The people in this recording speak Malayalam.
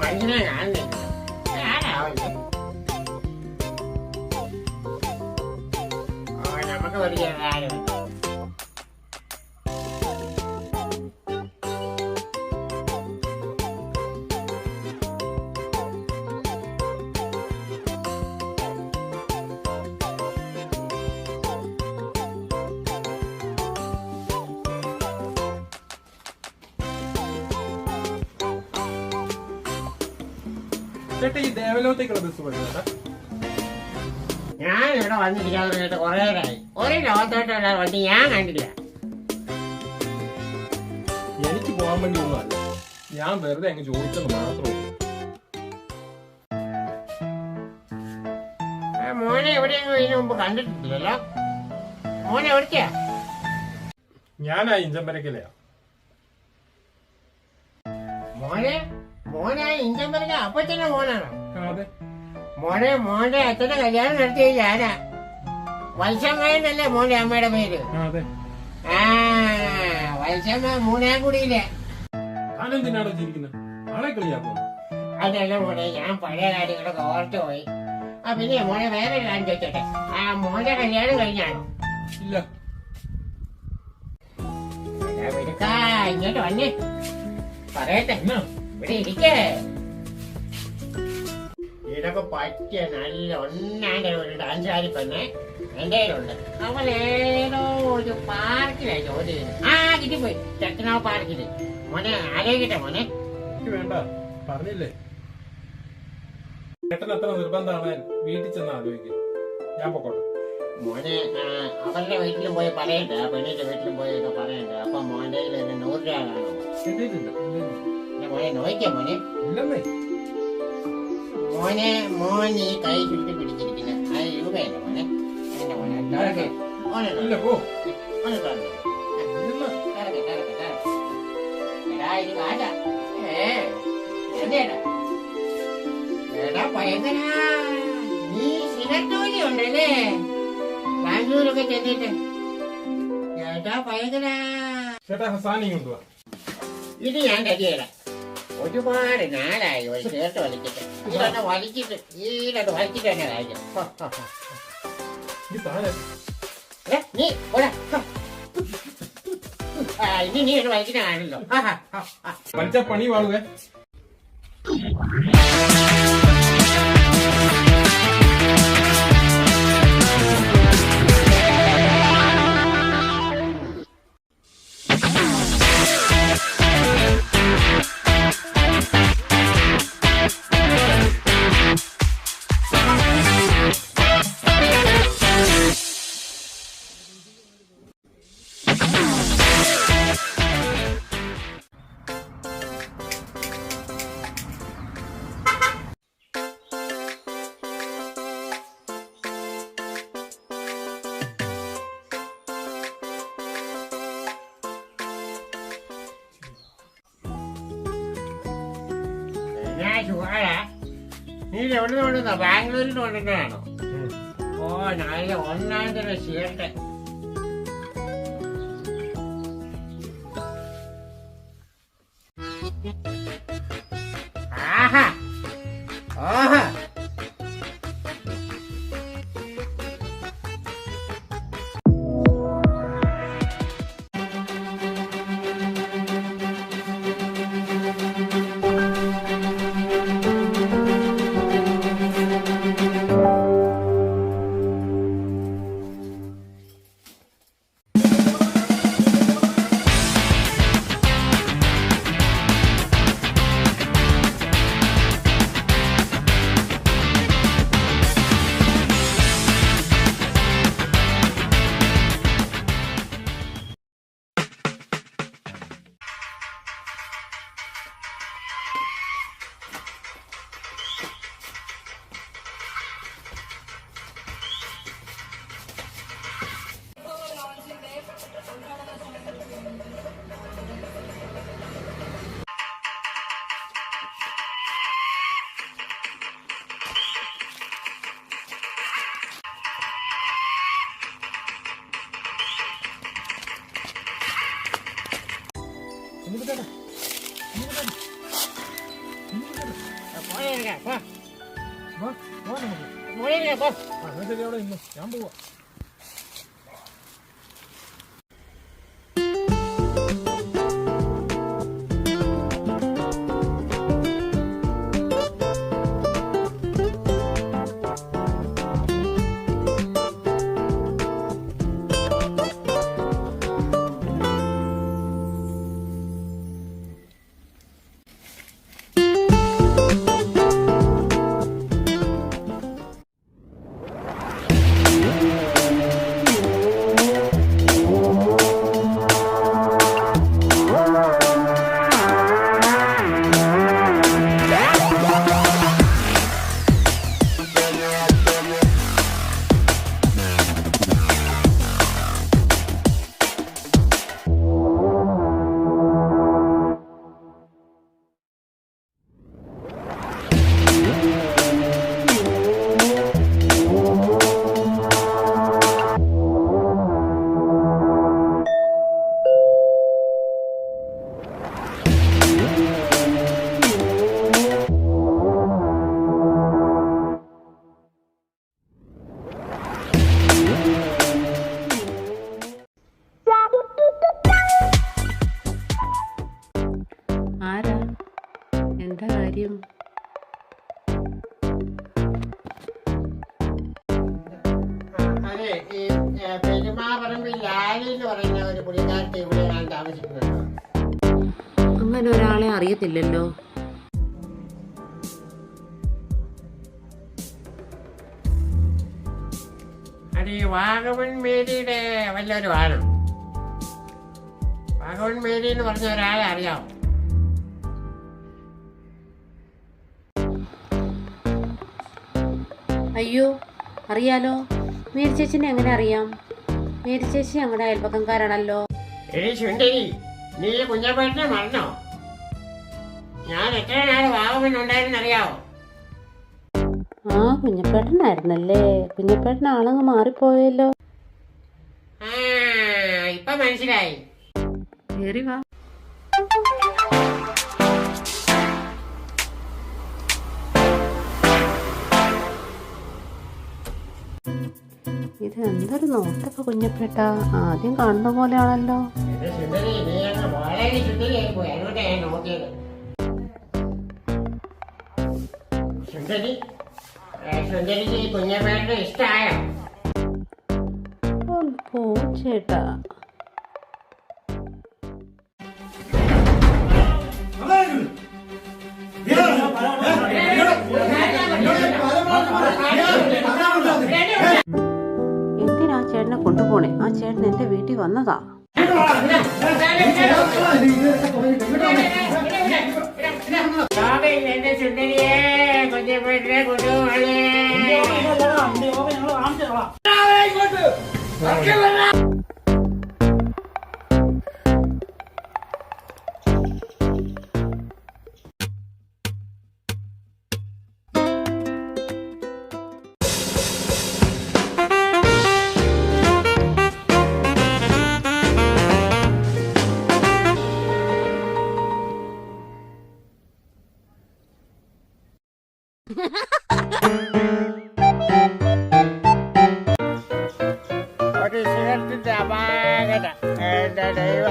മനുഷ്യനെ കാണുന്നില്ല. ആരാവല്ലേ? നമുക്ക് പഠിക്കാൻ ആരുമില്ല. ചേട്ടാ ഈ ദേവലോകത്തേക്കുള്ള ബസ് പോയിട്ടാ? ഞാൻ ഇവിടെ വന്നിരിക്കാൻ തുടങ്ങിയിട്ട് കുറേ നേരമായി. ഒരു ലോകത്തോട്ടുള്ള വണ്ടി ഞാൻ കണ്ടില്ല. എനിക്ക് പോകാൻ വേണ്ടി ഒന്നും അല്ല, ഞാൻ വെറുതെ അങ്ങ് ചോദിച്ചത് മാത്രമേ. മോനെ എവിടെയെങ്കിലും ഇതിനു മുമ്പ് കണ്ടിട്ടില്ലല്ലോ. മോനെ എവിടേക്കാ? ഞാനാ ഇഞ്ചമ്പരക്കലയാ. മോനെ ഇഞ്ചമ്പരക്ക അപ്പച്ചന്റെ മോനാണോ? അതെ. മോന്റെ അച്ഛന്റെ കല്യാണം നടത്തിയത് ഞാനാ. വത്സമ്മയെന്നല്ലേ മോന്റെ അമ്മയുടെ പേര്? അതെ. ആ വത്സമ്മ മൂന്നാംകുടിയിലെ. ഞാനെന്തിനാണോ ജീവിക്കുന്നത്? ആളെ കളിയാക്കുന്നു. അതല്ല മോനെ, ഞാൻ പഴയ കാര്യങ്ങളൊക്കെ ഓർത്തു പോയി. പിന്നെ മോനെ വേറെ കാര്യം ചോദിച്ചോട്ടെ, മോന്റെ കല്യാണം കഴിഞ്ഞാണോ? ഇല്ല. ഇങ്ങോട്ട് വന്നേ പറയട്ടെ, ഇവിടെ ഇരിക്കേ. ഇതൊക്കെ പറ്റിയ നല്ല ഒന്നാന്റെ ഒരു ഡാൻസുകാരി പെണ്ണെ എന്റെ കയ്യിലുണ്ട്. അവൾ ഏതോ ഒരു പാർക്കിലാണ് ജോലി ചെയ്യുന്നത്. കിട്ടിപ്പോയി, ടെക്നോ പാർക്കില്. മോനെ ആലോചിക്കട്ടെ മോനെ. എനിക്ക് വേണ്ട, പറഞ്ഞില്ലേ. ചേട്ടൻ അത്ര നിർബന്ധമാണ്, വീട്ടിൽ ചെന്ന് ആലോചിക്കും. ഞാൻ പൊക്കോട്ടെ. മോനെ അവരുടെ വീട്ടിലും പോയി പറയണ്ട, പെണ്ണിന്റെ വീട്ടിലും പോയൊക്കെ പറയണ്ട. അപ്പൊ മോന്റെ 100 രൂപ കാണോ? മോനെ നോക്കിയാ മോനെ. ഇല്ലെന്നേ. മോൻ ഈ കൈ ചുറ്റി പിടിച്ചിരിക്കുന്ന 1 രൂപയല്ല മോനെ. എന്റെ മോനെ ഇല്ല, പോ. എടാ ഇത് കാറ്റാ. എടാ ഭയങ്കര നീ സിനറ്റോലി ഉണ്ടല്ലേ ബാംഗ്ലൂരൊക്കെ ചെന്നിട്ട്. ചേട്ടാ ഭയങ്കര. ചേട്ടാ സാധനം കൊണ്ടുപോവാ. ഇത് ഞാൻ കരിയല. ഒരുപാട് നാളായി ഒരു ചേർത്ത് വലിച്ചിട്ട്. ഇതൊക്കെ വലിച്ചിട്ട് തന്നെ കാര്യം. നീ ഇനി നീ ഒരു വലിച്ചിട്ട് കാണല്ലോ. വലിച്ച പണി വാളുവേ. നീ എവിടെ നിന്ന് കൊണ്ടുവന്നോ? ബാംഗ്ലൂരിൽ നിന്ന് കൊണ്ടുവന്നതാണോ? നല്ല ഒന്നാം തരം ഷീർട്ട്. ആഹാ ഓഹാ. Ini betul. ഇല്ല, പോ. വാ, വാ നമുക്ക്. മോളില്ല, പോ. എന്നാ ശരി, അവിടെ ഇന്ന് ഞാൻ പോവാ. ആരാ? എന്താ കാര്യം? അതെ, ഈ പെരുമാപറമ്പിൽ ലാലി എന്ന് പറയുന്ന ഒരു പുള്ളിക്കാരത്തെ ഇവിടെ ഞാൻ താമസിക്കുന്നുണ്ടോ? അങ്ങനെ ഒരാളെ അറിയത്തില്ലല്ലോ. അത് ഈ വാഗമൺ മേരിയുടെ വല്ലൊരു ആണ്. വാഗമൺ മേരി എന്ന് പറഞ്ഞ ഒരാളെ അറിയാം. അയ്യോ, അറിയാലോ. മേരി ചേച്ചിനെ എങ്ങനെ അറിയാം? മേരി ചേച്ചി ഞങ്ങളുടെ അയൽപക്കംകാരാണല്ലോ. എടി സുന്ദരി, നീ ഈ കുഞ്ഞപ്പേട്ടനെ മറന്നോ? ഞാൻ എത്ര നാള് വാഗമൺ ഉണ്ടായിരുന്നറിയാവോ? ആ, കുഞ്ഞപ്പേട്ടനായിരുന്നല്ലേ. കുഞ്ഞപ്പേട്ടൻ ആളങ്ങ് മാറിപ്പോയല്ലോ. ആ, ഇപ്പൊ മനസ്സിലായി. കേറി വാ. ഇത് എന്തൊരു നോട്ടൊക്കെ കുഞ്ഞപ്പേട്ട, ആദ്യം കാണുന്ന പോലെയാണല്ലോ. എടി സുന്ദരി, നീ അങ്ങ് വളരെ സുന്ദരിയായി പോയി. അതുകൊണ്ടാ ഞാൻ നോക്കിയത്. സുന്ദരി, സുന്ദരിക്ക് ഈ കുഞ്ഞപ്പേട്ടനെ ഇഷ്ടമായോ? പോ ചേട്ടാ. എന്തിനാ ചേട്ടനെ കൊണ്ടുപോണേ? ആ ചേട്ടൻ എന്റെ വീട്ടിൽ വന്നതാ. എന്റെ സുന്ദരിയെ കുഞ്ഞപ്പേട്ടനെ കൊണ്ടുപോകണേ. ഒരു സിഗരറ്റിന്റെ അപാകത. എന്റെ ദൈവം.